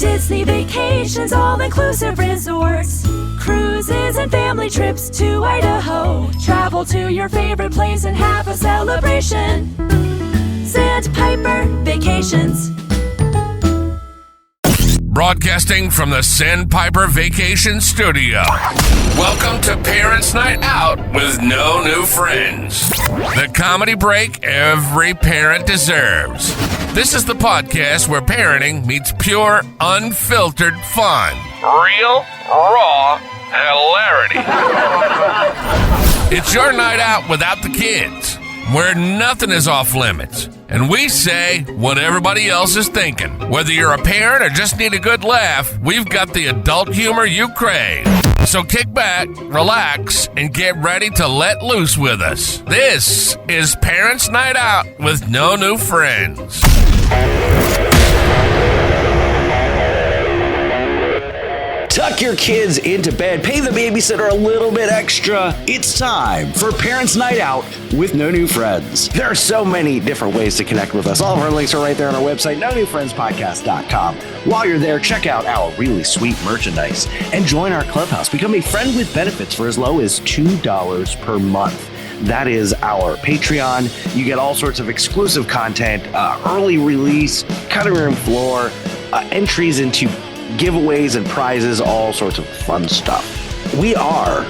Disney vacations, all-inclusive resorts, cruises and family trips to Idaho. Travel to your favorite place and have a celebration. Sandpiper Vacations. Broadcasting from the Sandpiper Vacation Studio. Welcome to Parents' Night Out with no new friends. The comedy break every parent deserves. This is the podcast where parenting meets pure, unfiltered fun. Real, raw hilarity. It's your night out without the kids, where nothing is off limits. And we say what everybody else is thinking. Whether you're a parent or just need a good laugh, we've got the adult humor you crave. So kick back, relax, and get ready to let loose with us. This is Parents' Night Out with no new friends. Tuck your kids into bed, pay the babysitter a little bit extra. It's time for Parents' Night Out with No New Friends. There are so many different ways to connect with us. All of our links are right there on our website, nonewfriendspodcast.com. While you're there, check out our really sweet merchandise and join our clubhouse. Become a friend with benefits for as low as $2 per month. That is our Patreon. You get all sorts of exclusive content, early release, cutting room floor, entries into giveaways and prizes, all sorts of fun stuff. We are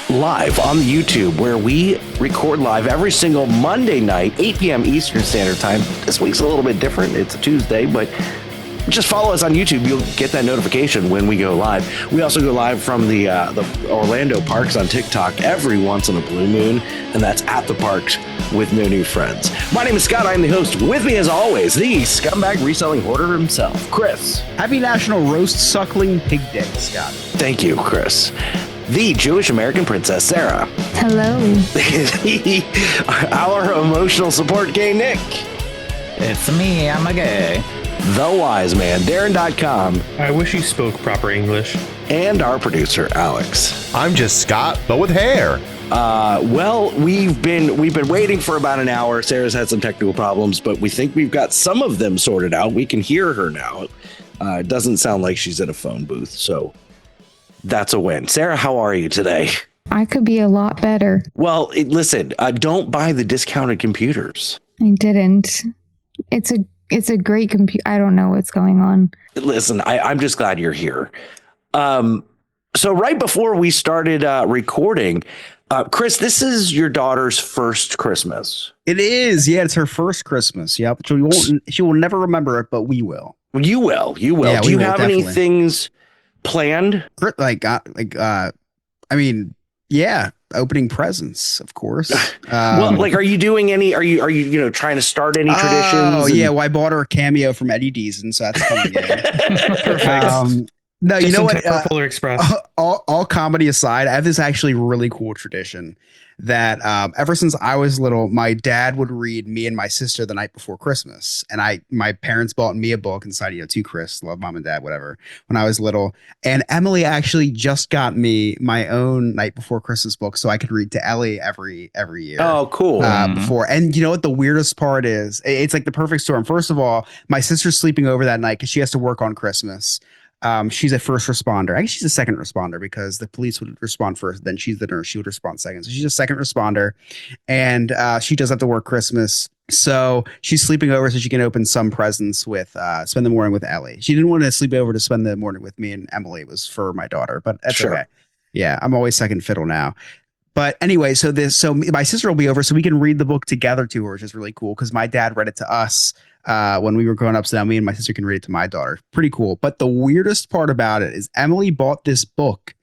live on the YouTube, where we record live every single Monday night, 8 p.m. Eastern Standard Time. This week's a little bit different. It's a Tuesday, but just follow us on YouTube. You'll get that notification when we go live. We also go live from the Orlando parks on TikTok every once in a blue moon, and that's at the parks with no new friends. My name is Scott. I'm the host. With me, as always, the scumbag reselling hoarder himself, Chris. Happy National Roast Suckling Pig Day, Scott. Thank you, Chris. The Jewish American princess, Sarah. Hello. Our emotional support gay, Nick. It's me, I'm a gay. The wise man, Darren.com. I wish you spoke proper English. And our producer, Alex. I'm just Scott, but with hair. Well, we've been waiting for about an hour. Sarah's had some technical problems, but we think we've got some of them sorted out. We can hear her now. It doesn't sound like she's in a phone booth, so that's a win. Sarah, how are you today? I could be a lot better. Well, listen, don't buy the discounted computers. I didn't. It's a great computer. I don't know what's going on. Listen, I'm just glad you're here. So right before we started recording, Chris, this is your daughter's first Christmas. It is. Yeah, it's her first Christmas. Yep. She will never remember it, but we will. You will. Yeah, do you have any things planned? Yeah, opening presents, of course. Well, are you doing any? Are you trying to start any traditions? Oh, yeah. Well, I bought her a cameo from Eddie D's, and so that's coming in. Perfect. No, just you know what? Polar Express. All comedy aside, I have this actually really cool tradition that ever since I was little, my dad would read me and my sister the night before Christmas. And my parents bought me a book inside, to Chris, love mom and dad, whatever, when I was little. And Emily actually just got me my own night before Christmas book so I could read to Ellie every year. Oh, cool. Before. And you know what the weirdest part is? It's like the perfect storm. First of all, my sister's sleeping over that night because she has to work on Christmas. She's a first responder. I guess she's a second responder because the police would respond first. Then she's the nurse. She would respond second. So she's a second responder, and she does have to work Christmas. So she's sleeping over so she can open some presents with spend the morning with Ellie. She didn't want to sleep over to spend the morning with me and Emily. It was for my daughter, but that's okay. Yeah, I'm always second fiddle now. But anyway, so my sister will be over so we can read the book together to her, which is really cool because my dad read it to us when we were growing up. So now me and my sister can read it to my daughter. Pretty cool. But the weirdest part about it is Emily bought this book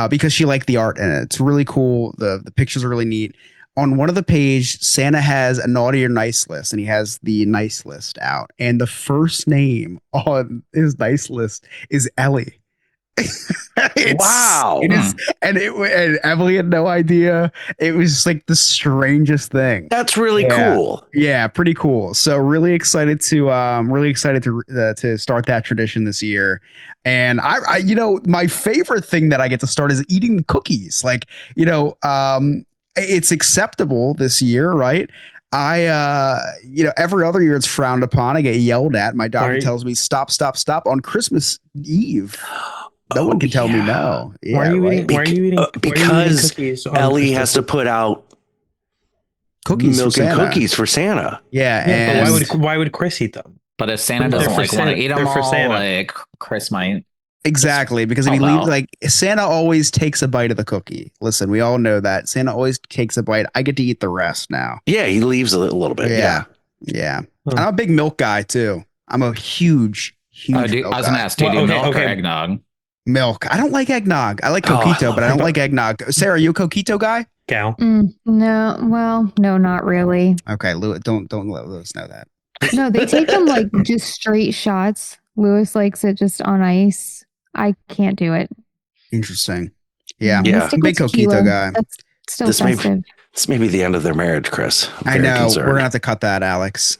because she liked the art in it. It's really cool. The pictures are really neat. On one of the pages, Santa has a naughty or nice list, and he has the nice list out. And the first name on his nice list is Ellie. Wow. It is, and Emily had no idea. It was just like the strangest thing. That's really cool. Yeah, pretty cool. So really excited to start that tradition this year. And I my favorite thing that I get to start is eating cookies. It's acceptable this year, right? Every other year it's frowned upon. I get yelled at. My doctor Right. tells me stop on Christmas Eve. No one can tell me no. Yeah, Why are you eating? Why are you eating? Because cookies on Ellie Christmas has to Eve? put out cookies milk for and Santa. cookies for Santa. Yeah, Yeah, and but why would Chris eat them? But if Santa They're doesn't for want to Santa. eat them They're for all, Santa. like Chris might. exactly, because if Oh, he leaves, wow. like Santa always takes a bite of the cookie. Listen, we all know that Santa always takes a bite. I get to eat the rest now. Yeah, he leaves a little bit. Yeah. Yeah. Huh. I'm a big milk guy too. I'm a huge I milk was going to guy. ask, do you Well, do okay, milk or okay. eggnog? Milk. I don't like eggnog. I like Oh, I coquito, love but I don't it. like eggnog. Sarah, you a coquito guy? Gal. No, well, no, not really. Okay, Lewis, don't let Lewis know that. No, they take them like just straight shots. Lewis likes it just on ice. I can't do it. Interesting. Yeah. Yeah. I stick Big with coquito tequila. guy. That's still This may be- festive. This may be the end of their marriage, Chris. I'm I very know. concerned. We're gonna have to cut that, Alex.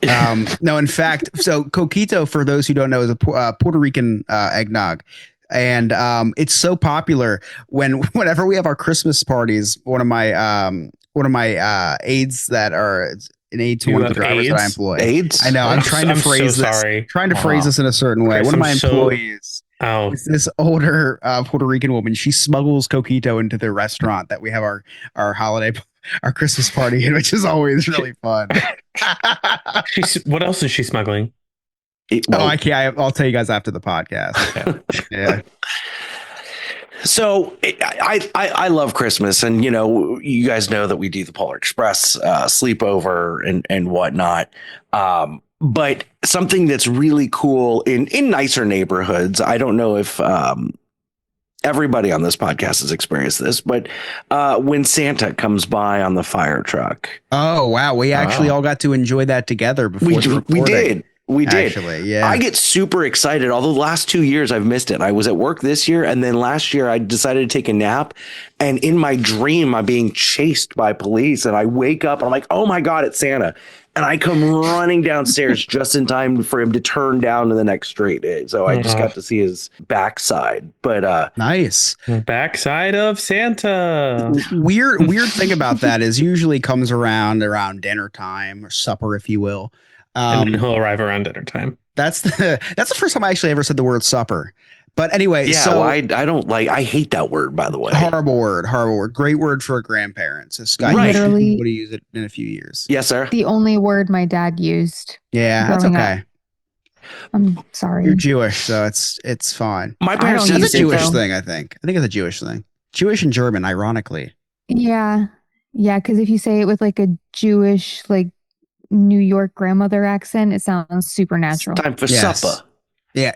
No, in fact, so coquito, for those who don't know, is a Puerto Rican eggnog, and it's so popular. Whenever we have our Christmas parties, one of my aides that are an aide to You one of the have drivers that I AIDS? employ. AIDS? I know. I'm trying to I'm so phrase this. sorry. Trying to Wow. phrase this in a certain way. Chris, One of my I'm so- employees. Oh, It's this older Puerto Rican woman. She smuggles coquito into the restaurant that we have our Christmas party in, which is always really fun. what else is she smuggling? I can't. I'll tell you guys after the podcast. Yeah. So I love Christmas, and you guys know that we do the Polar Express sleepover and whatnot. But something that's really cool in nicer neighborhoods. I don't know if everybody on this podcast has experienced this, but when Santa comes by on the fire truck, Oh wow, we actually all got to enjoy that together before. we did. Actually, yeah. I get super excited. Although the last 2 years I've missed it. I was at work this year, and then last year I decided to take a nap. And in my dream, I'm being chased by police, and I wake up and I'm like, "Oh my God, it's Santa!" And I come running downstairs just in time for him to turn down to the next street. So I just got to see his backside. But Nice. Backside of Santa. Weird thing about that is usually comes around dinner time or supper, if you will. And then he'll arrive around dinner time. That's the first time I actually ever said the word supper. But anyway, yeah, so I don't like. I hate that word, by the way. horrible word. Great word for a grandparent. So Scott, Right. you Literally- would use it in a few years. Yes, sir. The only word my dad used. Yeah, that's Growing up. okay. I'm sorry. You're Jewish, so it's fine. My I parents don't did That's the a use it, same. Jewish though. thing, I think. I think it's a Jewish thing. Jewish and German, ironically. Yeah. Yeah. Because if you say it with like a Jewish, like New York grandmother accent, it sounds supernatural. Time for Yes. supper. Yeah.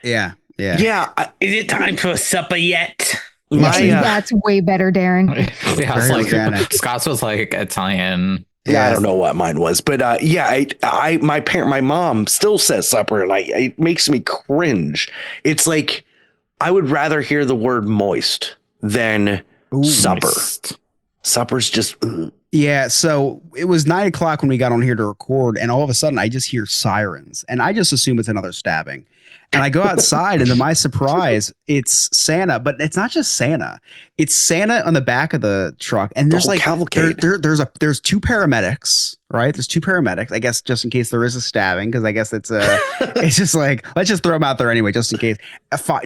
Yeah, Is it time for supper yet? Actually, my that's way better, Darren. Yeah, it's Very like organic. Scott's was like Italian. yeah, I don't know what mine was, but my mom still says supper, and it makes me cringe. It's like I would rather hear the word moist than Ooh. supper. Moist. Supper's just ugh. Yeah, so it was 9:00 when we got on here to record, and all of a sudden I just hear sirens, and I just assume it's another stabbing. And I go outside, and to my surprise, it's Santa, but it's not just Santa. It's Santa on the back of the truck, and there's whole like cavalcade. there's two paramedics, right? There's two paramedics, I guess, just in case there is a stabbing, because I guess it's it's just like let's just throw them out there anyway, just in case.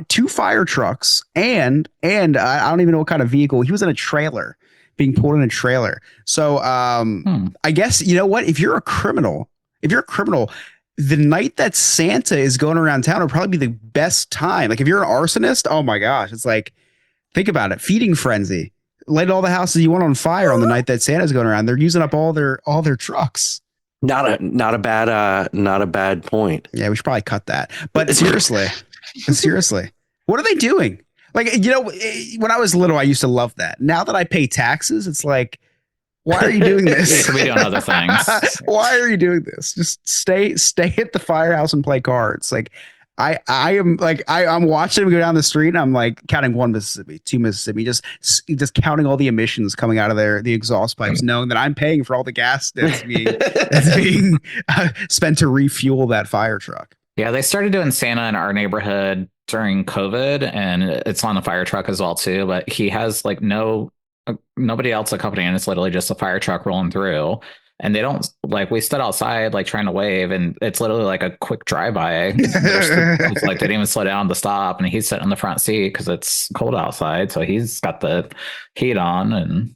Two fire trucks, and I don't even know what kind of vehicle. He was in a trailer, being pulled in a trailer. So I guess you know what? If you're a criminal, the night that Santa is going around town will probably be the best time. Like if you're an arsonist, oh my gosh, it's like, think about it. Feeding frenzy. Light all the houses you want on fire on the night that Santa's going around. They're using up all their trucks. not a bad point. Yeah, we should probably cut that. But seriously, what are they doing? Like, when I was little, I used to love that. Now that I pay taxes, it's like, why are you doing this? Could be doing other things. Why are you doing this? Just stay at the firehouse and play cards. Like I'm watching them go down the street and I'm like counting 1 Mississippi, 2 Mississippi, just counting all the emissions coming out of the exhaust pipes, knowing that I'm paying for all the gas that's being spent to refuel that fire truck. Yeah, they started doing Santa in our neighborhood during COVID, and it's on the fire truck as well too. But he has like nobody else accompanying. It's literally just a fire truck rolling through. and they don't like. We stood outside like trying to wave, and it's literally like a quick drive by. It's like they didn't even slow down to stop, and he's sitting in the front seat because it's cold outside, so he's got the heat on. And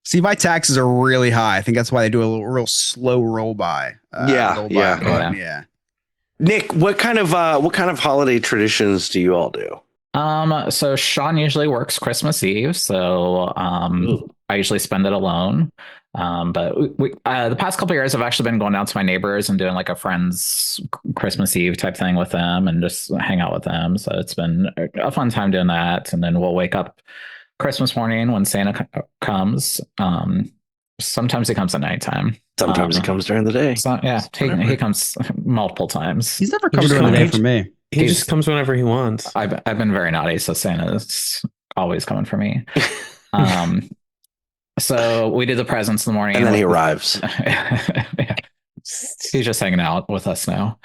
see, my taxes are really high. I think that's why they do a little real slow roll by. Yeah. Nick, what kind of holiday traditions do you all do? So Sean usually works Christmas Eve, so I usually spend it alone. But we the past couple of years, I've actually been going down to my neighbors and doing like a friend's Christmas Eve type thing with them and just hang out with them. So it's been a fun time doing that. And then we'll wake up Christmas morning when Santa comes. Sometimes he comes at nighttime. Sometimes he comes during the day. So, yeah, he comes multiple times. He's never come during the day for me. He just comes whenever he wants. I've been very naughty, so Santa's always coming for me. So we did the presents in the morning, and then he arrives. Yeah. He's just hanging out with us now.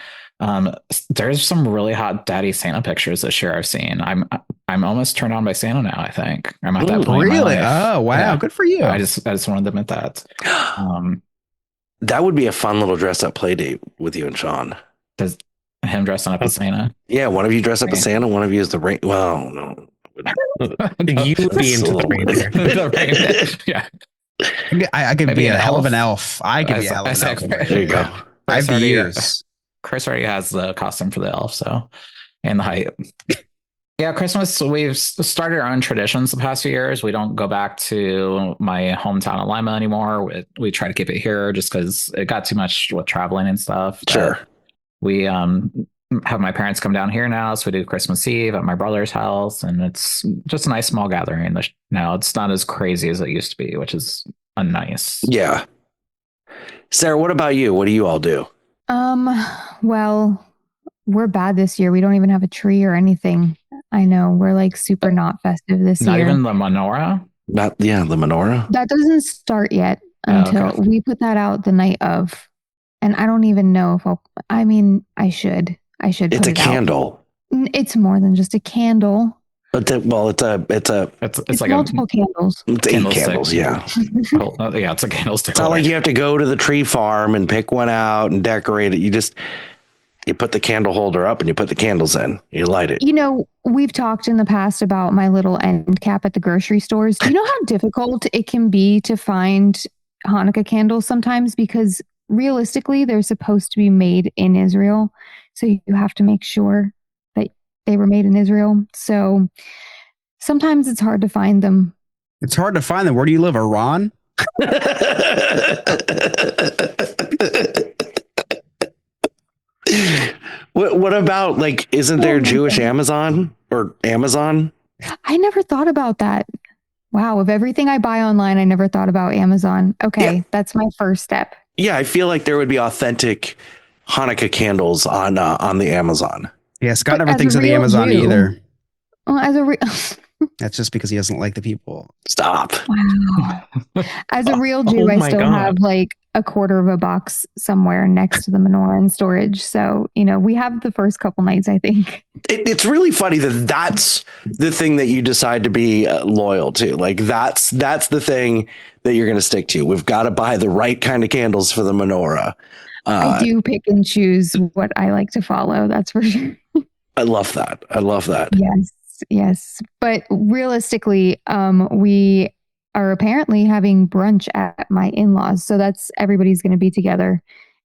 There's some really hot Daddy Santa pictures this year I've seen. I'm almost turned on by Santa now. I think I'm at that point. Really? Oh wow! Yeah. Good for you. I just wanted to admit that. That would be a fun little dress up play date with you and Sean. Does him dressing up as Santa? Yeah, one of you dress up as Santa, one of you is the rain. Well, no. You would be into the reindeer. Yeah. I could be a hell of an elf. I could be a hell of an elf. There you go. I have the years. Chris already has the costume for the elf, so, and the height. Yeah, Christmas, we've started our own traditions the past few years. We don't go back to my hometown of Lima anymore. We try to keep it here just because it got too much with traveling and stuff. Sure. We have my parents come down here now, so we do Christmas Eve at my brother's house, and it's just a nice small gathering. Now it's not as crazy as it used to be, which is nice. Yeah. Sarah, what about you? What do you all do? Well, we're bad this year. We don't even have a tree or anything. I know we're like super not festive this year. Not even the menorah? The menorah? That doesn't start yet until we put that out the night of. And I don't even know if I should. It's a candle. It's more than just a candle. It's like multiple candles. It's 8 candles, yeah. Yeah, it's a candlestick. It's not like you have to go to the tree farm and pick one out and decorate it. You put the candle holder up and you put the candles in. You light it. You know, we've talked in the past about my little end cap at the grocery stores. Do you know how difficult it can be to find Hanukkah candles sometimes? Because realistically, they're supposed to be made in Israel. So you have to make sure that they were made in Israel. So sometimes it's hard to find them. It's hard to find them. Where do you live? Iran? What about, like, isn't there Jewish Amazon or Amazon? I never thought about that. Wow. Of everything I buy online, I never thought about Amazon. Okay. Yeah. That's my first step. Yeah. I feel like there would be authentic Hanukkah candles on the Amazon. Yeah. Scott never thinks of the Amazon Jew, either. Well, that's just because he doesn't like the people. Stop. Wow. As a real Jew, I still have like a quarter of a box somewhere next to the menorah in storage. So, we have the first couple nights, I think. It's really funny that's the thing that you decide to be loyal to. Like that's the thing that you're going to stick to. We've got to buy the right kind of candles for the menorah. I do pick and choose what I like to follow. That's for sure. I love that. Yes. But realistically, we are apparently having brunch at my in-laws. So everybody's going to be together.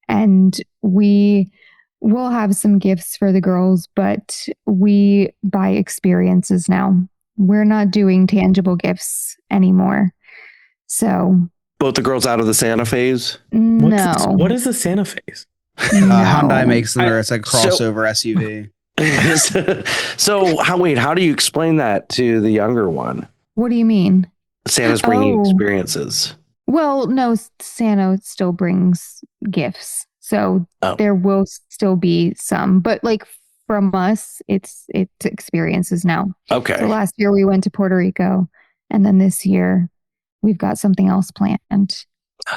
And we will have some gifts for the girls, but we buy experiences now. We're not doing tangible gifts anymore. So both the girls out of the Santa phase? No. What is the Santa phase? No. Hyundai makes them. It's like a crossover SUV. So how do you explain that to the younger one? What do you mean? Santa's bringing experiences. Well, no, Santa still brings gifts. So there will still be some, but like from us, it's experiences now. Okay. So last year we went to Puerto Rico, and then this year we've got something else planned,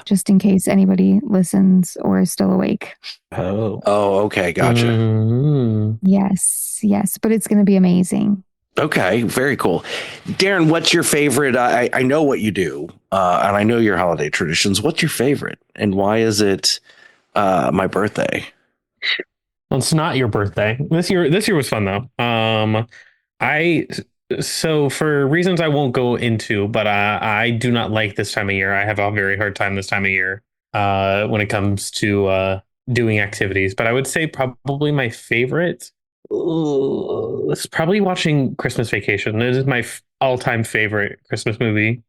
just in case anybody listens or is still awake. Oh, okay. Gotcha. Mm-hmm. Yes. But it's going to be amazing. Okay. Very cool. Darren, what's your favorite? I know what you do. and I know your holiday traditions. What's your favorite, and why is it my birthday? Well, it's not your birthday. This year was fun though. I so for reasons I won't go into, but I do not like this time of year. I have a very hard time this time of year when it comes to doing activities. But I would say probably my favorite. It's probably watching Christmas Vacation. It is my all-time favorite Christmas movie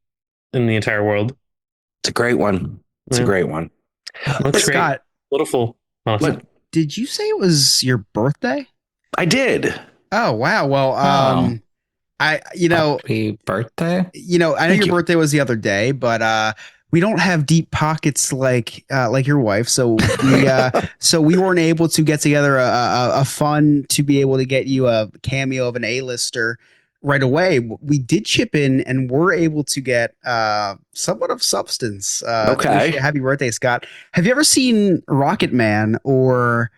in the entire world. It's a great one. It's a great one. Looks great. Scott, Little full. Awesome. did you say it was your birthday? I did. Oh wow. Well, Happy birthday. I know Thank your you. birthday was the other day, but we don't have deep pockets like your wife, so we weren't able to get together a fund to be able to get you a cameo of an A-lister right away. We did chip in and were able to get somewhat of substance. To wish Okay. you a happy birthday, Scott. Have you ever seen Rocket Man or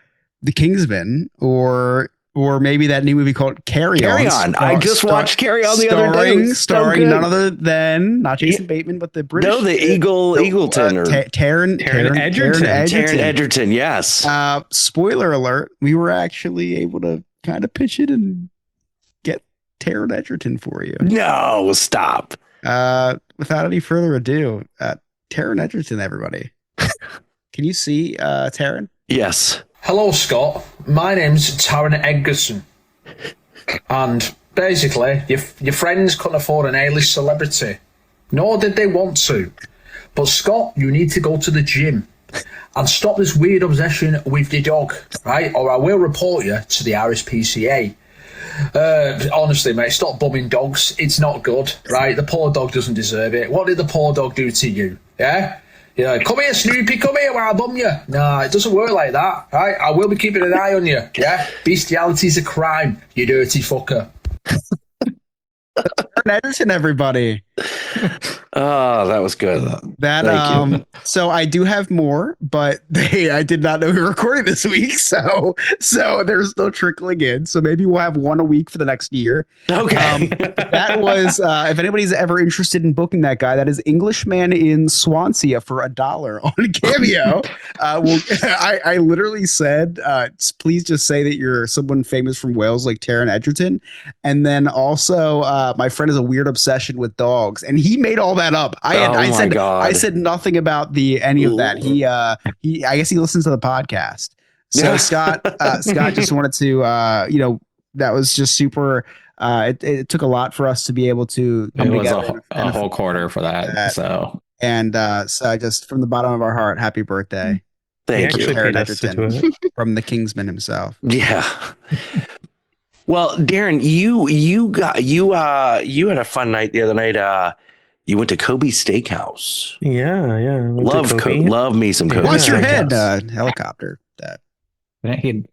The Kingsman or maybe that new movie called Carry Carry On. I just watched Carry On the other day. It was so starring good. none other than not Jason Bateman, but the British. No, the Eagleton or Taron Edgerton. Darren Edgerton. Yes. Spoiler alert: we were actually able to kind of pitch it and get Taron Edgerton for you. No, stop. Without any further ado, Taron Edgerton, everybody. Can you see Taron? Yes. Hello, Scott. My name's Taron Edgerton. And basically, your friends couldn't afford an A-list celebrity. Nor did they want to. But Scott, you need to go to the gym and stop this weird obsession with the dog, right? Or I will report you to the RSPCA. Honestly, mate, stop bumming dogs. It's not good, right? The poor dog doesn't deserve it. What did the poor dog do to you? Yeah? Yeah, come here, Snoopy, come here while I bum you. No, it doesn't work like that, right? I will be keeping an eye on you, yeah? Bestiality is a crime, you dirty fucker. Taron Edgerton, everybody. Oh, that was good. That Thank you. So I do have more, but I did not know we were recording this week, so there's still trickling in. So maybe we'll have one a week for the next year. Okay. That was if anybody's ever interested in booking that guy, that is Englishman in Swansea for $1 on Cameo. I literally said, please just say that you're someone famous from Wales like Taron Edgerton, and then also my friend has a weird obsession with dogs, and he made all that up. I said nothing about any of that. He I guess he listens to the podcast. So Scott just wanted to that was just super. It took a lot for us to be able to come It was together a whole quarter for that. So I just from the bottom of our heart, happy birthday. Thank you. Taron Edgerton from the Kingsman himself. Yeah. Well, Darren, you had a fun night the other night. You went to Kobe's Steakhouse. Yeah. Love me some Kobe. Watch your Steakhouse. head, helicopter. That. he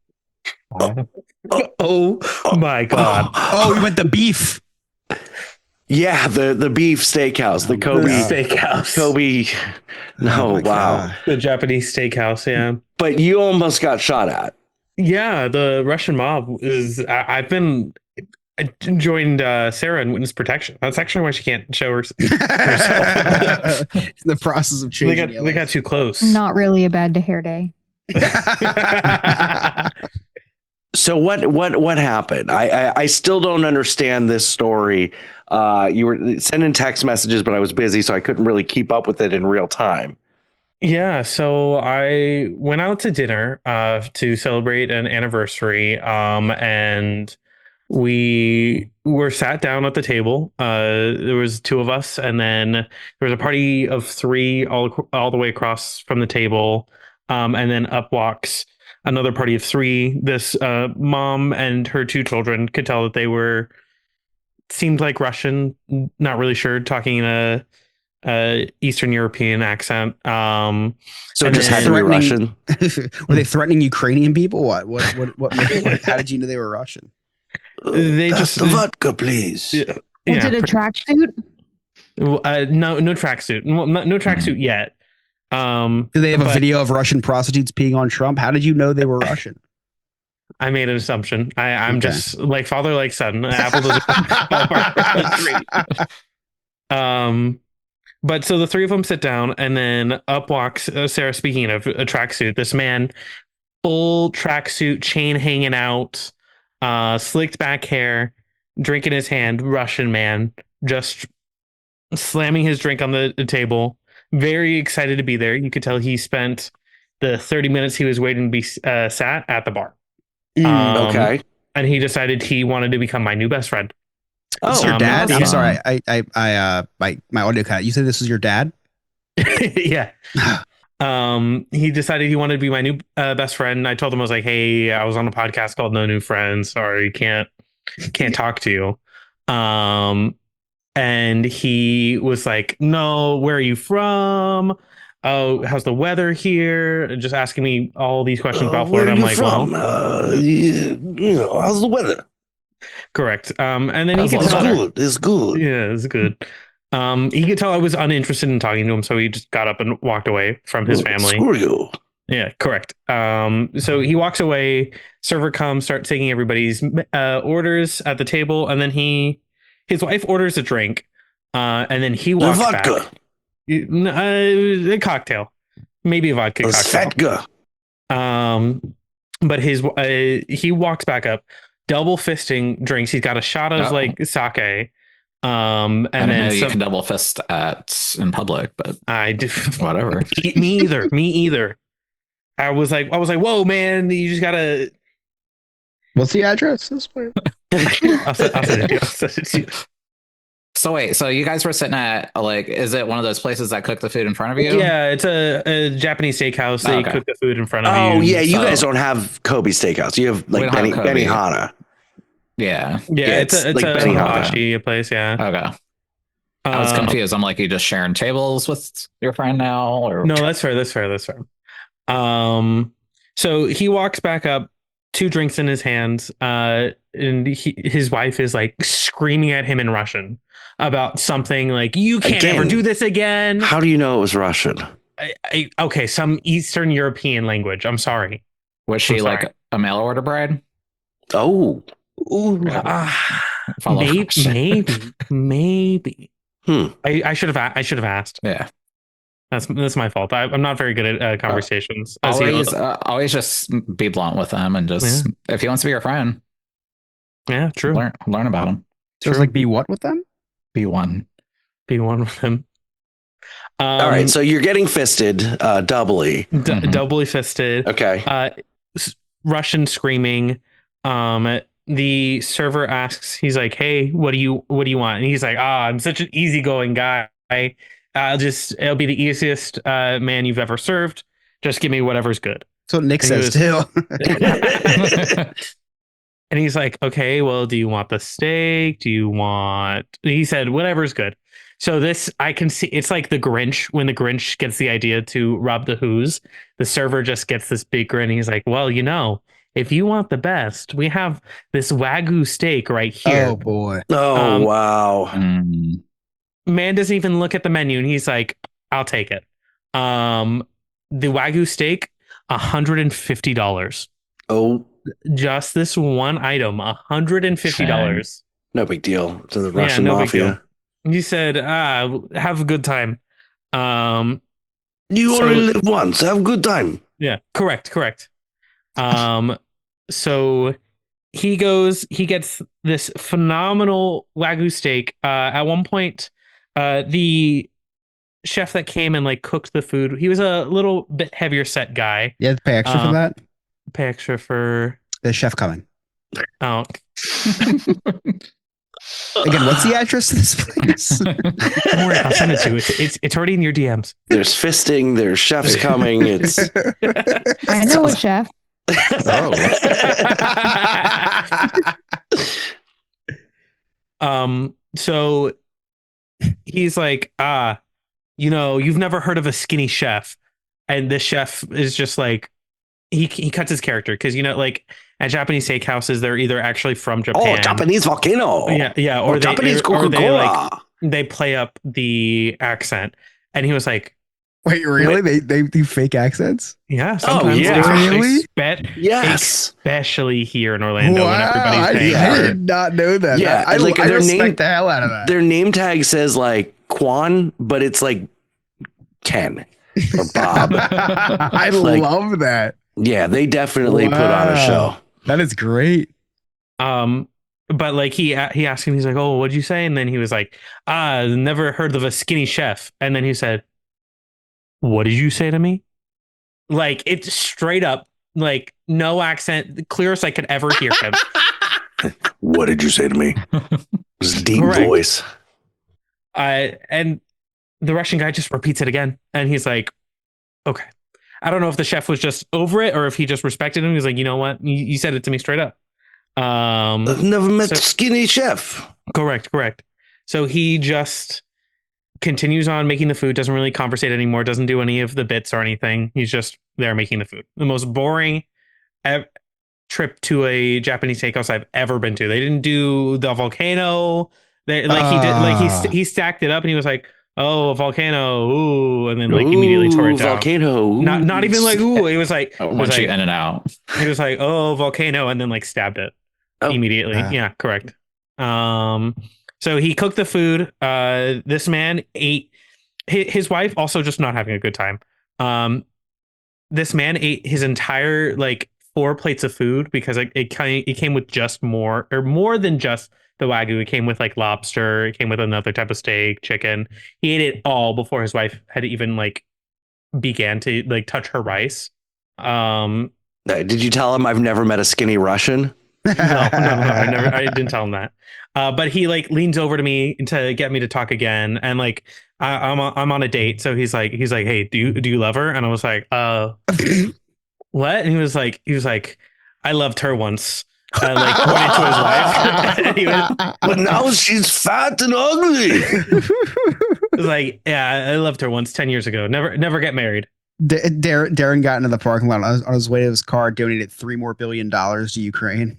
Oh my God. Oh, we went the beef. Yeah, the beef steakhouse, the Kobe Steakhouse. Kobe. No, my wow. God. The Japanese steakhouse, yeah. But you almost got shot at. Yeah, the Russian mob is. I joined Sarah in witness protection. That's actually why she can't show herself. In the process of changing. They got too close. Not really a bad hair day. So what happened? I still don't understand this story. You were sending text messages, but I was busy, so I couldn't really keep up with it in real time. Yeah, so I went out to dinner to celebrate an anniversary, and we were sat down at the table. There was two of us, and then there was a party of three all the way across from the table, and then up walks another party of three. This mom and her two children, could tell that they seemed like Russian, not really sure, talking in a Eastern European accent. So it just had to be Russian. Were they threatening Ukrainian people? What how did you know they were Russian? They just the vodka, please. Was it a tracksuit? No tracksuit. Well, no tracksuit yet. Do they have a video of Russian prostitutes peeing on Trump? How did you know they were Russian? I made an assumption. I'm just like father, like son. Apple doesn't fall apart. But so the three of them sit down, and then up walks Sarah. Speaking of a tracksuit, this man, full tracksuit, chain hanging out, slicked back hair, drink in his hand, Russian man, just slamming his drink on the table. Very excited to be there. You could tell he spent the 30 minutes he was waiting to be sat at the bar. Okay. And he decided he wanted to become my new best friend. It's your dad? I'm sorry. My audio cut. You said this was your dad? Yeah. He decided he wanted to be my new best friend. I told him, I was like, hey, I was on a podcast called No New Friends. Sorry, can't talk to you. And he was like, no, where are you from? Oh, how's the weather here? Just asking me all these questions about Florida. I'm like, from? well, how's the weather? Correct. And then he could It's tell, good. It's good. yeah, it's good. He could tell I was uninterested in talking to him, so he just got up and walked away from his family. Screw you. Yeah, correct. So he walks away. Server comes, starts taking everybody's orders at the table, and then his wife orders a drink, and then he walks back. A cocktail, maybe a vodka cocktail. But he walks back up, double fisting drinks. He's got a shot of sake. And I don't know you can double fist in public, but I do whatever. Me either. I was like, whoa, man, you just gotta. What's the address? This way. I'll send it to you. So wait, so you guys were sitting at is it one of those places that cook the food in front of you? Yeah, it's a Japanese steakhouse. They cook the food in front of you. Oh yeah, you guys don't have Kobe Steakhouse. You have Benihana. Yeah, it's like a hibachi place. Yeah. Okay. I was confused. I'm like, you just sharing tables with your friend now, or no? That's fair. So he walks back up, 2 drinks in his hands, and his wife is like screaming at him in Russian about something like, you can't ever do this again. How do you know it was Russian? Okay, some Eastern European language. I'm sorry. Was she like a mail order bride? Oh. Maybe. I should have asked. Yeah. That's my fault. I'm not very good at conversations. Always just be blunt with them, and just if he wants to be your friend. Yeah, true. Learn about him. So it's like be what with them? Be one with him. All right, so you're getting fisted doubly. Doubly fisted. Okay. Russian screaming. The server asks, he's like, hey, what do you want? And he's like, I'm such an easygoing guy. It'll be the easiest man you've ever served. Just give me whatever's good. That's what Nick says too. And he's like, okay, well, do you want the steak? He said, whatever's good. So this, I can see, it's like the Grinch, when the Grinch gets the idea to rob the Who's, the server just gets this big grin. He's like, well, if you want the best, we have this Wagyu steak right here. Oh boy. Oh, wow. Man doesn't even look at the menu, and he's like, I'll take it. The Wagyu steak, $150. Oh. Just this one item, $150. No big deal to the Russian mafia. He said, have a good time. You only live once. Have a good time. Yeah, correct. So he gets this phenomenal Wagyu steak. At one point, the chef that came and cooked the food, he was a little bit heavier set guy. Yeah, pay extra for that. Pay extra for the chef coming. Oh. Again, what's the address to this place? Don't worry, I'll send it to you. It's already in your DMs. There's fisting. There's chefs coming. It's. I know a chef. So he's like, you've never heard of a skinny chef, and this chef is just like, he cuts his character because at Japanese steakhouses they're either actually from Japan. Oh, Japanese volcano. Yeah, or Japanese Coca-Cola. They play up the accent, and he was like, "Wait, really? They do fake accents? Yeah, sometimes. Really? Yes, especially here in Orlando. Wow, when everybody's I did not know that. Yeah, I respect the hell out of that. Their name tag says Quan, but it's like Ken or Bob. I Like- love that. Yeah, they definitely put on a show. That is great. But like he asked him, he's like, "Oh, what'd you say?" And then he was like, never heard of a skinny chef." And then he said, "What did you say to me?" Like, it's straight up, like, no accent, the clearest I could ever hear him. What did you say to me? This deep Correct. voice. And the Russian guy just repeats it again, and he's like, "Okay." I don't know if the chef was just over it or if he just respected him. He's like, "You know what? You said it to me straight up." I've never met so- a skinny chef. Correct. So he just continues on making the food, doesn't really conversate anymore, doesn't do any of the bits or anything. He's just there making the food. The most boring trip to a Japanese steakhouse I've ever been to. They didn't do the volcano. He did, like he stacked it up and he was like, "Oh, a volcano, ooh," and then like immediately tore it down. Volcano. Ooh. Not even like ooh. It was like Once you in and out. He was like, "Oh, volcano," and then like stabbed it immediately. Yeah, correct. So he cooked the food. This man ate. His wife also just not having a good time. This man ate his entire like 4 plates of food because it came with just more than just the Wagyu. It came with like lobster. It came with another type of steak, chicken. He ate it all before his wife had even like began to like touch her rice. Did you tell him I've never met a skinny Russian? No, I didn't tell him that. But he like leans over to me to get me to talk again, and like I'm on a date, so he's like, "Hey, do you love her?" And I was like, "What?" And he was like, "I loved her once." Like pointed to his wife. And he was, But now she's fat and ugly. was like, "Yeah, I loved her once 10 years ago. Never get married." Darren got into the parking lot on his way to his car, donated $3 billion to Ukraine.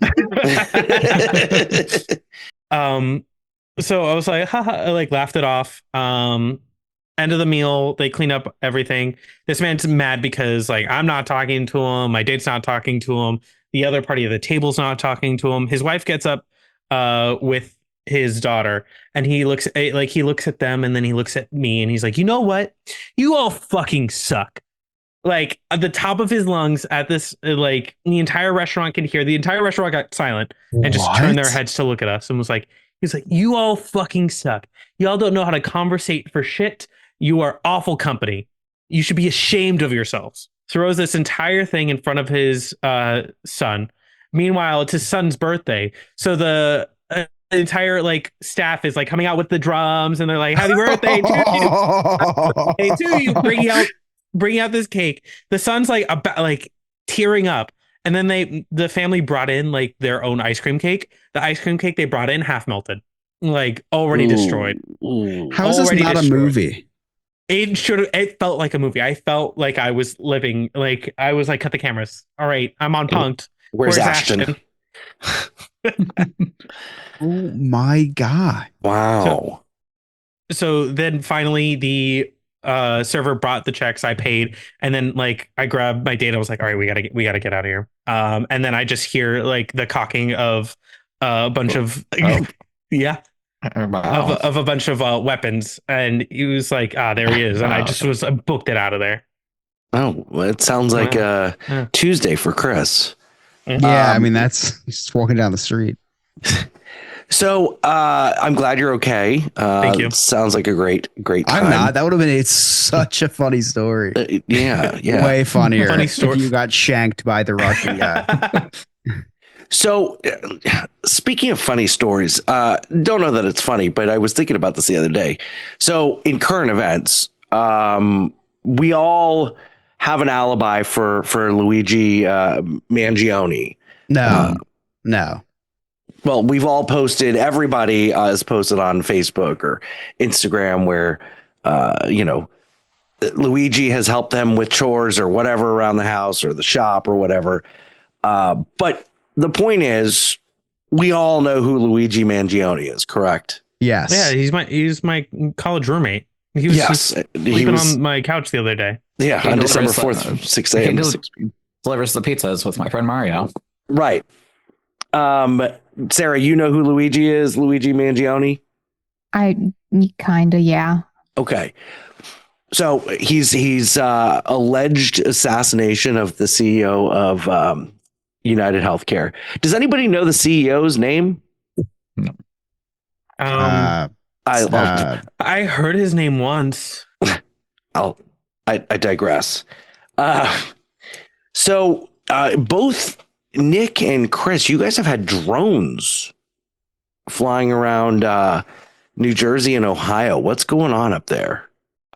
So I was like, haha, I like laughed it off. End of the meal, they clean up everything. This man's mad because like I'm not talking to him, my date's not talking to him, the other party of the table's not talking to him. His wife gets up with his daughter, and he looks at them, and then he looks at me, and he's like, "You know what? You all fucking suck." Like at the top of his lungs at this, like the entire restaurant can hear. The entire restaurant got silent and just turned their heads to look at us and was like, he's like, "You all fucking suck. Y'all don't know how to conversate for shit. You are awful company. You should be ashamed of yourselves." Throws this entire thing in front of his son. Meanwhile, it's his son's birthday. So the entire like staff is like coming out with the drums, and they're like, "Happy birthday to you." Bringing out this cake. The son's like about like tearing up, and then the family brought in like their own ice cream cake. The ice cream cake they brought in half melted, like already destroyed. How is this not a movie? It felt like a movie. I felt like I was living, like I was like, cut the cameras. All right, I'm on Punk'd. Where's Ashton? Oh my God. Wow. So then finally the server brought the checks. I paid, and then like I grabbed my data. I was like, all right, we gotta get out of here. And then I just hear like the cocking of a bunch of yeah. Wow. Of a bunch of weapons, and he was like, there he is, and I just booked it out of there. Oh, well, it sounds like Tuesday for Chris. Yeah, I mean that's just walking down the street. So I'm glad you're okay. Thank you. Sounds like a great time. I'm not. That would have been such a funny story. Yeah. Way funnier. Funny story. If you got shanked by the Russian guy. So, speaking of funny stories, don't know that it's funny, but I was thinking about this the other day. So, in current events, we all have an alibi for Luigi Mangione. No. Well, we've all posted. Everybody has posted on Facebook or Instagram where, Luigi has helped them with chores or whatever around the house or the shop or whatever. But the point is, we all know who Luigi Mangione is, correct? Yes. Yeah, he's my college roommate. He was sleeping on my couch the other day. Yeah, on December 4th, 6 a.m. to 6 p.m. Delivers the pizzas with my friend Mario. Right. Sarah, you know who Luigi is? Luigi Mangione? I kind of, yeah. Okay. So he's alleged assassination of the CEO of United Healthcare. Does anybody know the CEO's name? No. I heard his name once. I digress. So both Nick and Chris, you guys have had drones flying around New Jersey and Ohio. What's going on up there?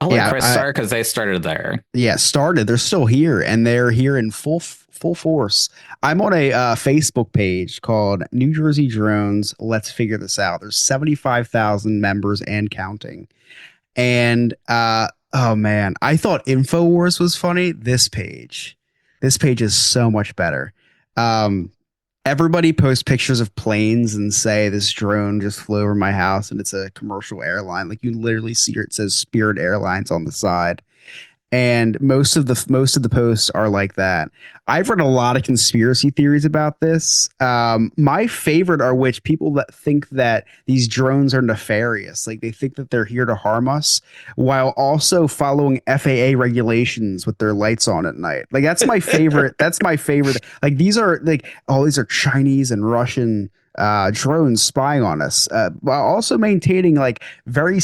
I'll let Chris start because they started there. Yeah, started. They're still here, and they're here in full force. I'm on a Facebook page called New Jersey Drones. Let's figure this out. There's 75,000 members and counting. And oh man, I thought InfoWars was funny. This page is so much better. Everybody posts pictures of planes and say this drone just flew over my house and it's a commercial airline. Like you literally see it says Spirit Airlines on the side. And most of the posts are like that. I've read a lot of conspiracy theories about this. My favorite are which people that think that these drones are nefarious, like they think that they're here to harm us, while also following FAA regulations with their lights on at night. Like that's my favorite. That's my favorite. Like these are Chinese and Russian drones spying on us, while also maintaining like very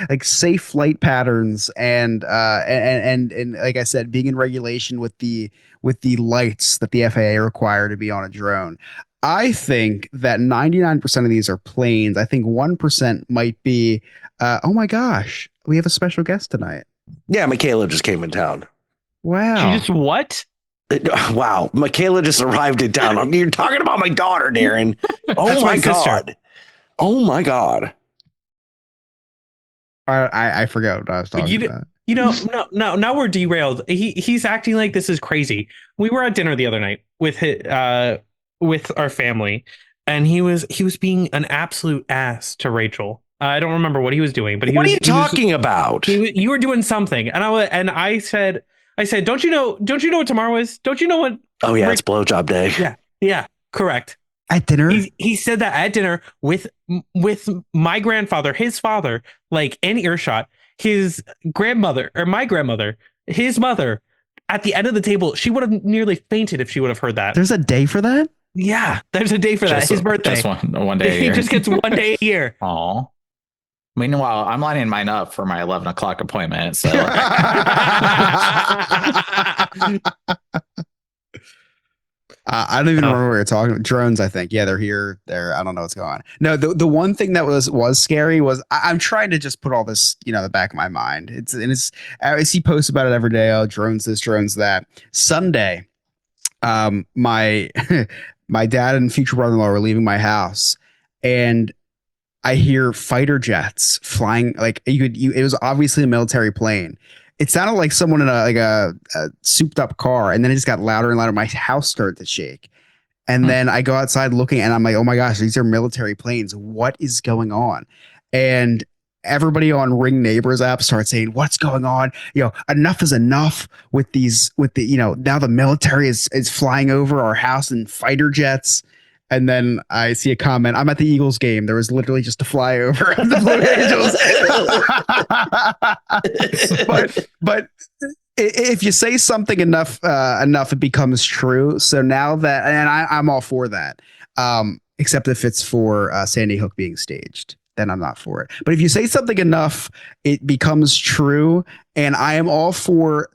like safe flight patterns and like I said, being in regulation with the lights that the FAA require to be on a drone. I think that 99% of these are planes. I think 1% might be. Oh my gosh, we have a special guest tonight. Yeah, Michaela just came in town. Wow. She just what? Wow, Michaela just arrived in town. You're talking about my daughter, Darren. Oh my god. Oh my god. I forgot what I was talking about. You know, no, now we're derailed. He's acting like this is crazy. We were at dinner the other night with our family, and he was being an absolute ass to Rachel. I don't remember what he was doing, but what are you talking about? You were doing something, and I said, don't you know what tomorrow is? Don't you know what? Oh yeah, it's blowjob day. Yeah, correct. At dinner, he said that at dinner with my grandfather, his father, like in earshot, his grandmother or my grandmother, his mother. At the end of the table, she would have nearly fainted if she would have heard that. There's a day for that. Yeah, there's a day for that. His birthday. Just one day. He just gets one day a year. Aw. Meanwhile, I'm lining mine up for my 11 o'clock appointment. So I don't even remember what you're talking about. Drones, I think. Yeah, they're here. I don't know what's going on. No, the one thing that was scary was I'm trying to just put all this, the back of my mind. I see posts about it every day. Oh, drones this, drones that. Sunday, my my dad and future brother-in-law were leaving my house, and I hear fighter jets flying. Like it was obviously a military plane. It sounded like someone in a souped up car, and then it just got louder and louder. My house started to shake, and then I go outside looking, and I'm like, "Oh my gosh, these are military planes! What is going on?" And everybody on Ring Neighbors app starts saying, "What's going on? Enough is enough with these. Now the military is flying over our house in fighter jets." And then I see a comment. I'm at the Eagles game. There was literally just a flyover of the Blue Angels. but if you say something enough, it becomes true. So now that, and I'm all for that, except if it's for Sandy Hook being staged, then I'm not for it. But if you say something enough, it becomes true. And I am all for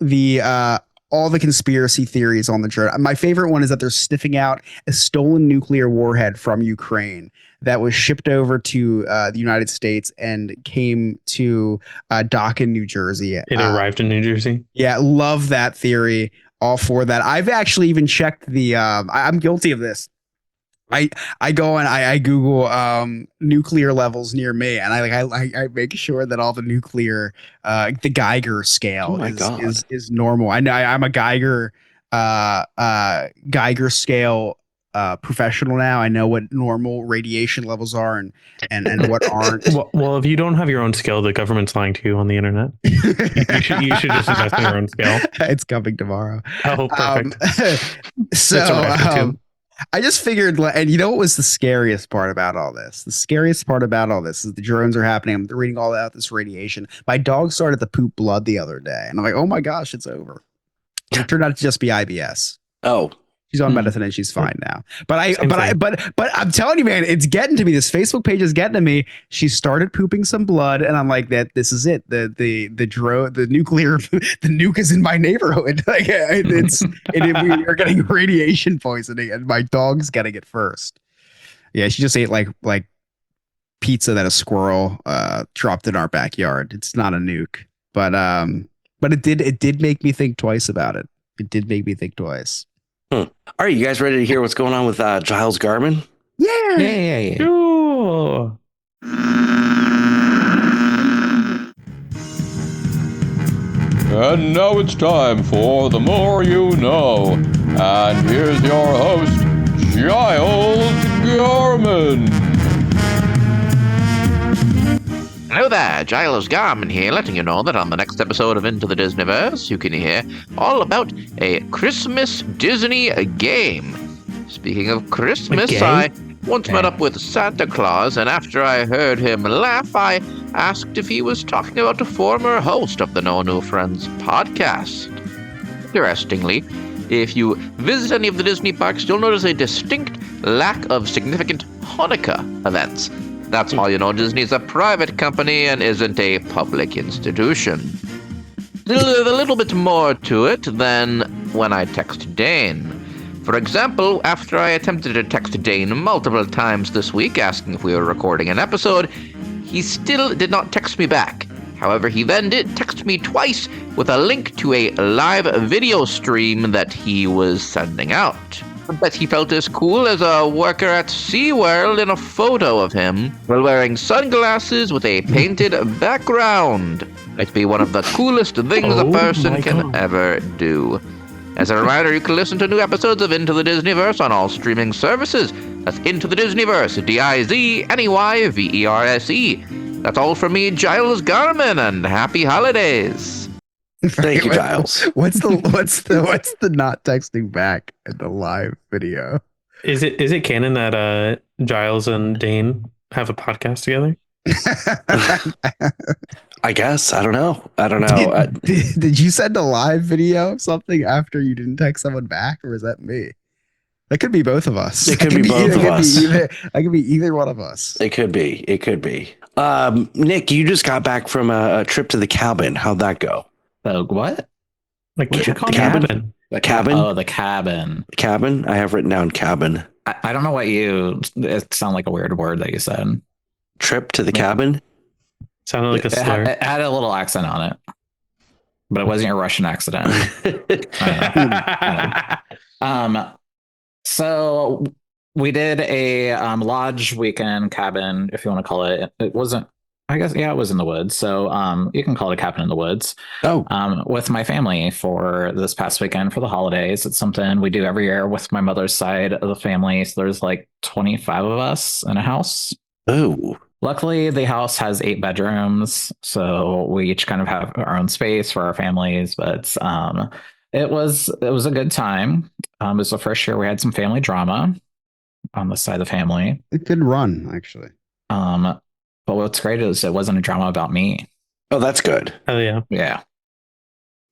all the conspiracy theories on the drone. My favorite one is that they're sniffing out a stolen nuclear warhead from Ukraine that was shipped over to the United States and came to dock in New Jersey. It arrived in New Jersey. Yeah, love that theory. All for that. I've actually even checked I'm guilty of this. I go and I Google nuclear levels near me, and I make sure that all the nuclear the Geiger scale is normal. I'm a Geiger scale professional now. I know what normal radiation levels are and what aren't. Well, if you don't have your own scale, the government's lying to you on the internet. you should just invest in your own scale. It's coming tomorrow. Oh, perfect. I just figured, and you know what was the scariest part about all this? The scariest part about all this is the drones are happening. I'm reading all about this radiation. My dog started to poop blood the other day, and I'm like, oh my gosh, it's over. It turned out to just be IBS. Oh, She's on medicine and she's fine now. But I'm telling you, man, it's getting to me. This Facebook page is getting to me. She started pooping some blood, and I'm like, this is it. The nuclear, the nuke is in my neighborhood. Like we are getting radiation poisoning, and my dog's getting it first. Yeah, she just ate like pizza that a squirrel dropped in our backyard. It's not a nuke, but it did make me think twice about it. It did make me think twice. All right, you guys ready to hear what's going on with Giles Garman? Yeah. Sure. And now it's time for The More You Know. And here's your host, Giles Garman. Hello there, Giles Garman here, letting you know that on the next episode of Into the Disneyverse, you can hear all about a Christmas Disney game. Speaking of Christmas, I once met up with Santa Claus, and after I heard him laugh, I asked if he was talking about a former host of the No New Friends podcast. Interestingly, if you visit any of the Disney parks, you'll notice a distinct lack of significant Hanukkah events. That's all you know, Disney's a private company and isn't a public institution. There's a little bit more to it than when I text Dane. For example, after I attempted to text Dane multiple times this week asking if we were recording an episode, he still did not text me back. However, he then did text me twice with a link to a live video stream that he was sending out. I bet he felt as cool as a worker at SeaWorld in a photo of him while wearing sunglasses with a painted background. Might be one of the coolest things a person can ever do. As a reminder, you can listen to new episodes of Into the Disneyverse on all streaming services. That's Into the Disneyverse, DIZNEYVERSE. That's all from me, Giles Garman, and happy holidays. Thank you, Giles. What's the not texting back in the live video? Is it canon that Giles and Dane have a podcast together? I guess. I don't know. Did you send a live video of something after you didn't text someone back, or is that me? That could be both of us. It could be both of us. That could be either one of us. It could be. Nick, you just got back from a trip to the cabin. How'd that go? What? Like What you call the cabin? The cabin? Oh, the cabin. Cabin? I have written down cabin. I don't know it sounded like a weird word that you said. Trip to the cabin? Sounded like a slur. It had a little accent on it, but it wasn't your Russian accent. So we did a lodge weekend cabin, if you want to call it. It wasn't, I guess, yeah, it was in the woods. So you can call it a cabin in the woods. Oh. With my family for this past weekend for the holidays. It's something we do every year with my mother's side of the family. So there's like 25 of us in a house. Oh. Luckily, the house has 8 bedrooms, so we each kind of have our own space for our families. But it was a good time. It was the first year we had some family drama on the side of the family. It could run, actually. But what's great is it wasn't a drama about me. Oh, that's good. Oh yeah, yeah.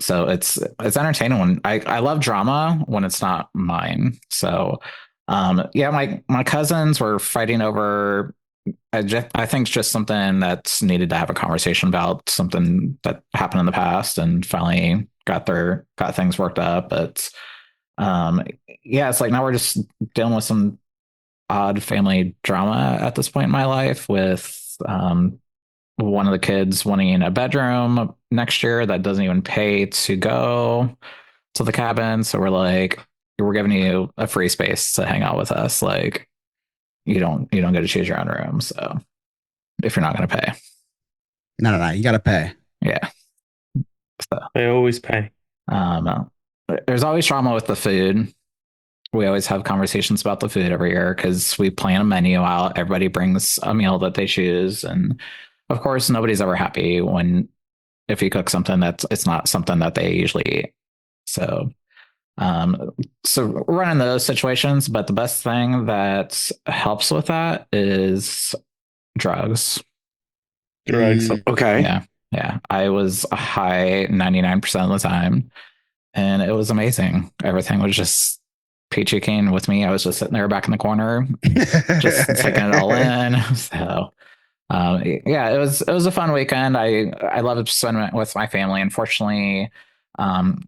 So it's entertaining when I love drama when it's not mine. So yeah, my cousins were fighting over. I think it's just something that's needed to have a conversation about, something that happened in the past, and finally got things worked up. But yeah, it's like now we're just dealing with some odd family drama at this point in my life, with one of the kids wanting a bedroom next year that doesn't even pay to go to the cabin. So we're like, we're giving you a free space to hang out with us. Like, you don't get to choose your own room. So if you're not going to pay. No. You got to pay. Yeah. So, they always pay. There's always drama with the food. We always have conversations about the food every year because we plan a menu out. Everybody brings a meal that they choose. And of course, nobody's ever happy if you cook something it's not something that they usually eat. So So running those situations, but the best thing that helps with that is drugs. Drugs. Okay. Yeah. I was high 99% of the time, and it was amazing. Everything was just peachy keen with me. I was just sitting there back in the corner, just taking it all in. So, yeah, it was a fun weekend. I loved spending it with my family. Unfortunately,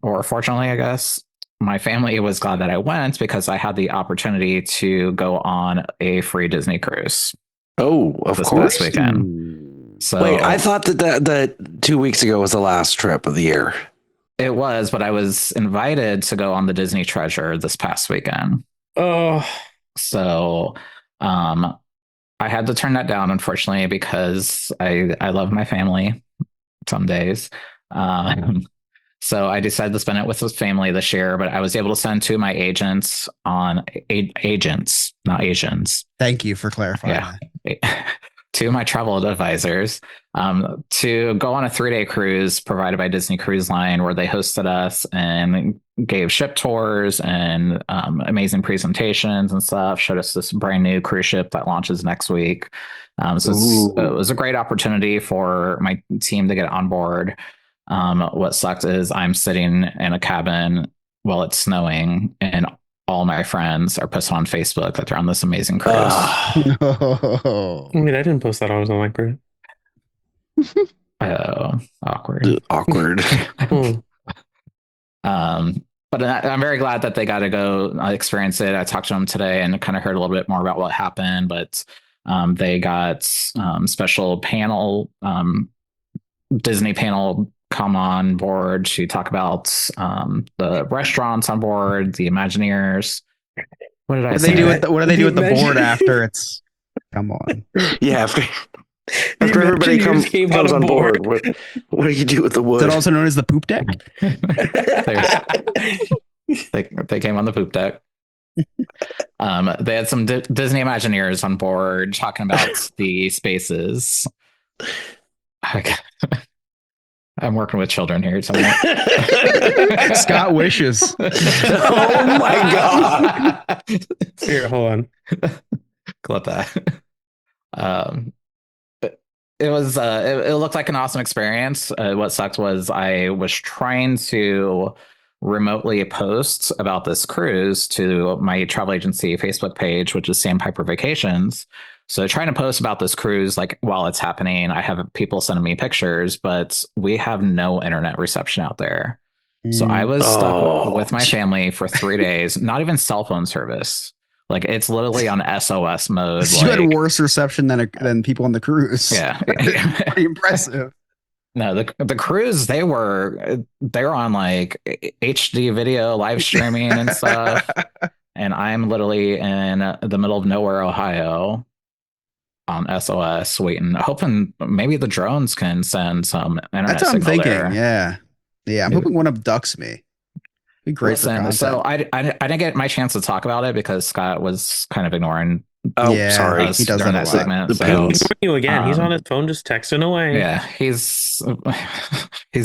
or fortunately, I guess, my family was glad that I went because I had the opportunity to go on a free Disney cruise. Oh, of this course. past weekend. So wait, I thought that 2 weeks ago was the last trip of the year. It was, but I was invited to go on the Disney Treasure this past weekend. Oh, so I had to turn that down, unfortunately, because I love my family some days. So I decided to spend it with his family this year, but I was able to send two of my agents on agents, not Asians. Thank you for clarifying. Yeah. Two of my travel advisors to go on a 3-day cruise provided by Disney Cruise Line, where they hosted us and gave ship tours and amazing presentations and stuff. Showed us this brand new cruise ship that launches next week. So it was a great opportunity for my team to get on board. What sucked is I'm sitting in a cabin while it's snowing, and all my friends are posting on Facebook that they're on this amazing cruise. I mean, I didn't post that I was on my cruise. Oh, awkward. Awkward. But I'm very glad that they got to go experience it. I talked to them today and kind of heard a little bit more about what happened, but they got special panel, Disney panel come on board to talk about the restaurants on board, the Imagineers. What did I say? What do they do with the board after it's? Come on. Yeah. After everybody comes on board, what do you do with the wood? Is it also known as the poop deck? They came on the poop deck. They had some Disney Imagineers on board talking about the spaces. I'm working with children here. Scott wishes. Oh my God. Here, hold on. Clip that. It was it looked like an awesome experience. What sucked was I was trying to remotely post about this cruise to my travel agency Facebook page, which is Sandpiper Vacations. So trying to post about this cruise, like while it's happening, I have people sending me pictures, but we have no internet reception out there. So I was stuck with my family for 3 days, not even cell phone service. Like it's literally on SOS mode. You had worse reception than people on the cruise. Yeah. Pretty impressive. No, the cruise, they were on like HD video live streaming and stuff. And I'm literally in the middle of nowhere, Ohio, on SOS waiting, hoping maybe the drones can send some internet. That's what I'm thinking. There. Yeah. I'm hoping one abducts me. Be great. Listen, so I didn't get my chance to talk about it because Scott was kind of ignoring. Oh, yeah, sorry. He does that segment. So, you again. He's on his phone, just texting away. Yeah, he's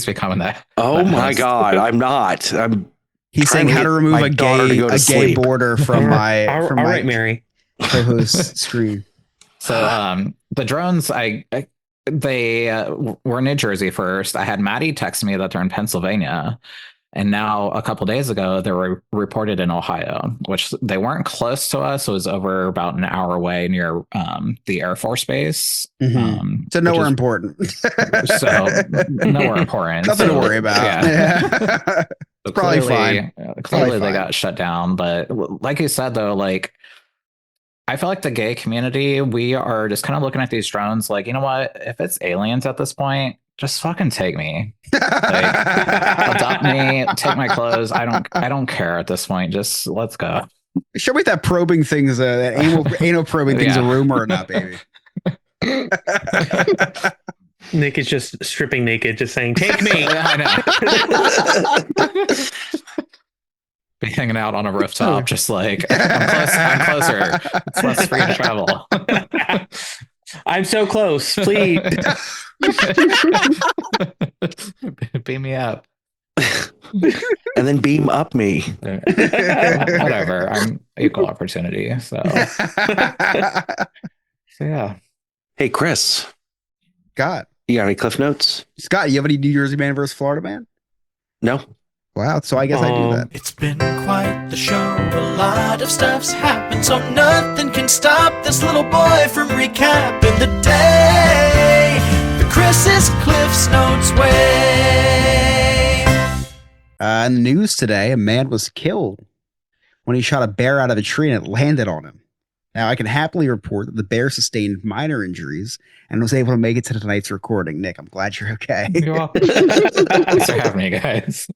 becoming that. Oh my God, I'm not. He's saying how to remove a gay border from my. All right, Mary. Co-host screen. So the drones, they were in New Jersey first. I had Maddie text me that they're in Pennsylvania. And now a couple of days ago, they were reported in Ohio, which they weren't close to us. It was over about an hour away near the Air Force Base. Mm-hmm. So nowhere important. So nowhere important. Nothing to worry about. Yeah. It's probably fine. Clearly they got shut down. But like you said, though, like I feel like the gay community, we are just kind of looking at these drones like, you know what? If it's aliens at this point, just fucking take me. Like, adopt me, take my clothes. I don't care at this point. Just let's go. Show me that probing thing's that anal probing thing's a rumor or not, baby. Nick is just stripping naked, just saying, "Take me." I know. Be hanging out on a rooftop, just like I'm closer. It's less free to travel. I'm so close, please. Beam me up. And then beam up me. Whatever. I'm equal opportunity. So yeah. Hey, Chris. Scott. You got any Cliff Notes? Scott, you have any New Jersey man versus Florida man? No. Wow. So I guess I do that. It's been quite the show. A lot of stuff's happened, so nothing can stop this little boy from recapping the day the Chris's Cliff's Notes way. In the news today, a man was killed when he shot a bear out of a tree and it landed on him. Now, I can happily report that the bear sustained minor injuries and was able to make it to tonight's recording. Nick, I'm glad you're okay. Thanks for having me, guys.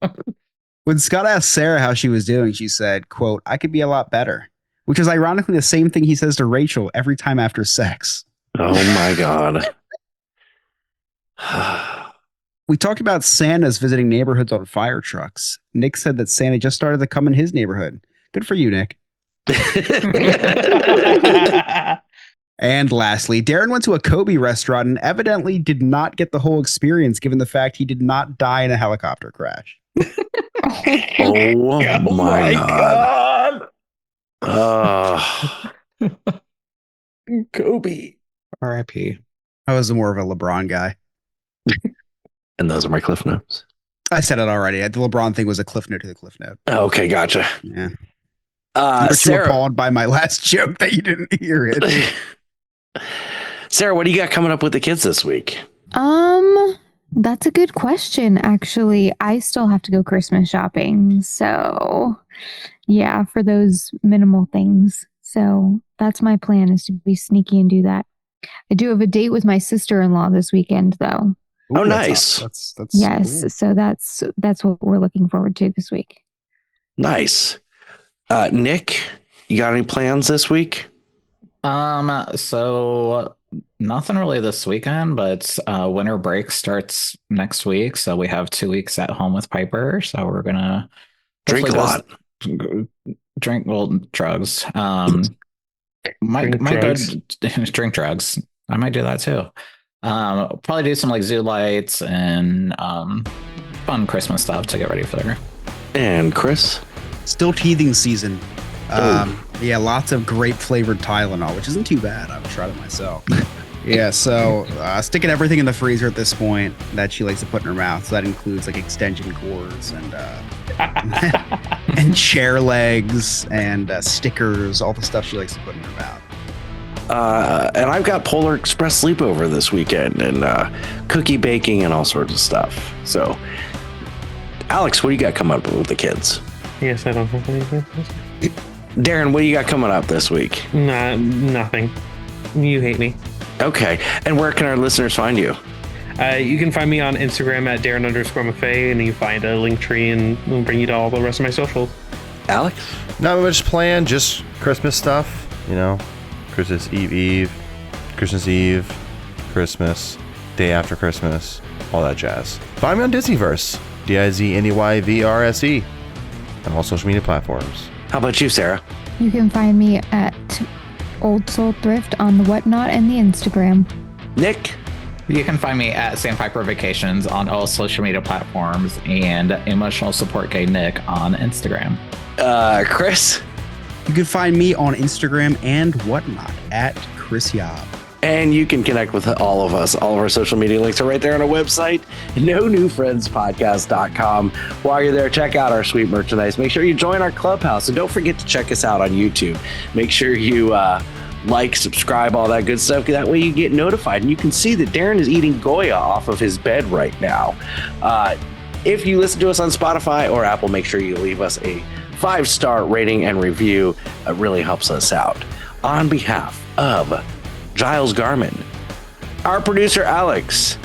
When Scott asked Sarah how she was doing, she said, quote, "I could be a lot better," which is ironically the same thing he says to Rachel every time after sex. Oh, my God. We talked about Santas visiting neighborhoods on fire trucks. Nick said that Santa just started to come in his neighborhood. Good for you, Nick. And lastly, Darren went to a Kobe restaurant and evidently did not get the whole experience given the fact he did not die in a helicopter crash. Oh my God. Kobe. R.I.P. I was more of a LeBron guy. And those are my Cliff Notes. I said it already. The LeBron thing was a cliff note to the cliff note. Okay, gotcha. Yeah. Sarah, you were appalled by my last joke that you didn't hear it. Sarah, what do you got coming up with the kids this week? That's a good question, actually. I still have to go Christmas shopping. So, yeah, for those minimal things. So, that's my plan, is to be sneaky and do that. I do have a date with my sister-in-law this weekend, though. Oh, nice. That's yes. cool. So that's what we're looking forward to this week. Nice. Nick, you got any plans this week? So nothing really this weekend, but winter break starts next week. So we have 2 weeks at home with Piper. So we're gonna Drink a lot. Drink drugs. Drink drugs. I might do that too. Probably do some like zoo lights and fun Christmas stuff to get ready for there. And Chris? Still teething season. Yeah, lots of grape flavored Tylenol, which isn't too bad. I've tried it myself. Yeah, so sticking everything in the freezer at this point that she likes to put in her mouth. So that includes like extension cords and and chair legs and stickers, all the stuff she likes to put in her mouth. And I've got Polar Express sleepover this weekend and cookie baking and all sorts of stuff. So, Alex, what do you got coming up with the kids? Yes, I don't have anything. Darren, what do you got coming up this week? Nothing. You hate me. Okay. And where can our listeners find you? You can find me on Instagram at Darren_Maffei, and you find a link tree and we'll bring you to all the rest of my socials. Alex? Not much planned, just Christmas stuff, you know. Christmas Eve, Christmas Eve, Christmas, day after Christmas, all that jazz. Find me on Disneyverse, DIZNEYVRSE, on all social media platforms. How about you, Sarah? You can find me at Old Soul Thrift on the Whatnot and the Instagram. Nick? You can find me at Sandpiper Vacations on all social media platforms and Emotional Support Guy Nick on Instagram. Chris? You can find me on Instagram and Whatnot at Chris Yob. And you can connect with all of us. All of our social media links are right there on our website, nonewfriendspodcast.com. While you're there, check out our sweet merchandise. Make sure you join our clubhouse. And don't forget to check us out on YouTube. Make sure you like, subscribe, all that good stuff. That way you get notified. And you can see that Darren is eating Goya off of his bed right now. If you listen to us on Spotify or Apple, make sure you leave us a 5-star rating and review. It really helps us out. On behalf of Giles Garman, our producer Alex,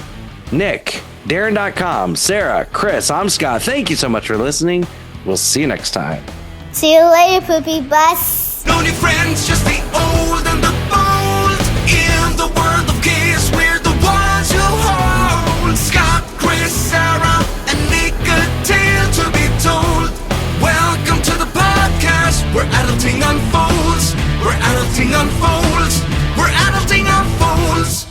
Nick, Darren.com, Sarah, Chris, I'm Scott. Thank you so much for listening. We'll see you next time. See you later, poopy bus. No new friends, just the old and the bold. In the world of kids, we're the ones who hold. Scott, Chris, Sarah, and Nick, a tale to be told. Welcome to the podcast where adulting unfolds. Where adulting unfolds. Where adulting unfolds.